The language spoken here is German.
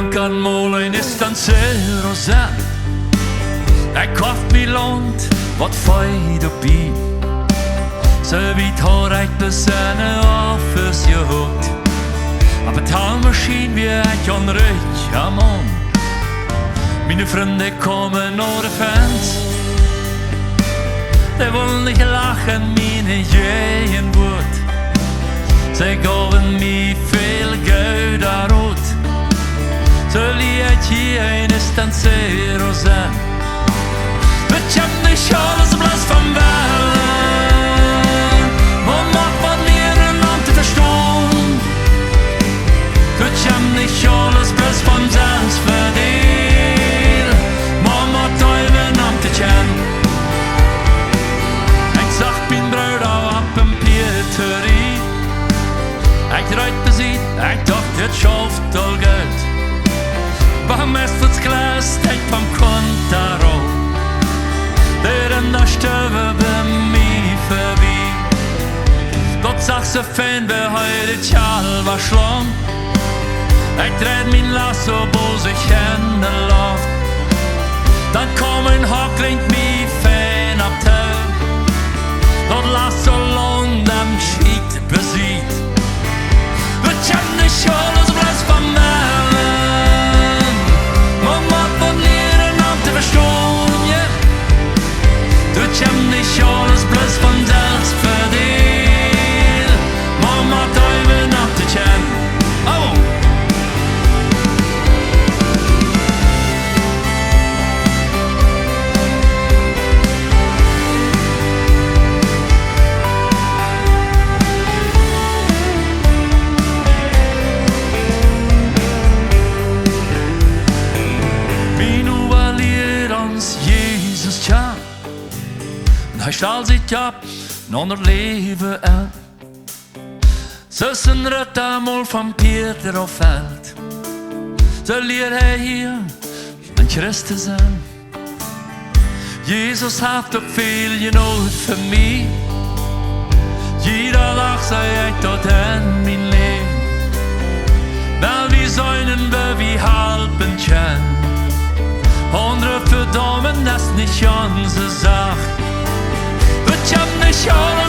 man kan målen distansere seg. Jeg kvart mi lånt, vart feid oppi. Så vidt har jeg besønne av først jeg hørt. Av betalmaskin vi ikke an røyka mån. Mine frønder kommer når det fanns. Det vil ikke lachen mine gjøyen bort. Så jeg gav en mi fel gauda råd. Så li jeg ikke en distanser og sen. Men kjenner kjøle som blås from världen. Og mat var mer enn alt til forstånd. Så kjenner kjøle som blås from dans fordel. Mamma døyven om til kjenn. Jeg sagt min brød av appen Pieteri. Jeg drøyt besid, jeg takt et kjoft og gøt. Bare mest for sklæs, tenk på kontaro. Det den der støvet ved mig forbi. Godt saxofon ved høyre tjalva slån. Jeg dred min lass og bose kjenne loft. Den kom en haklengt mi fan av tøv. Godt lass og lån dem skikt besid. Vi kjenner kjøle som blås fra mælen. Mamma får ned en av til forstånd, yeah. Du kjenner kjøle som blås fra dans fordel. Mamma døyven av til kjenn. Oh! Hij stal sitt jobb når livet er. Søssen røtta mål fra Peter og felt. Så lir jeg her, den kristne sen. Jesus haft og vilje nåd for mig. Gir av dag så jeg til den min liv. Vel vi søgnen bør vi halpen kjenn. Hundre for damen nesten i kjønse sagt. Kjenner kjøle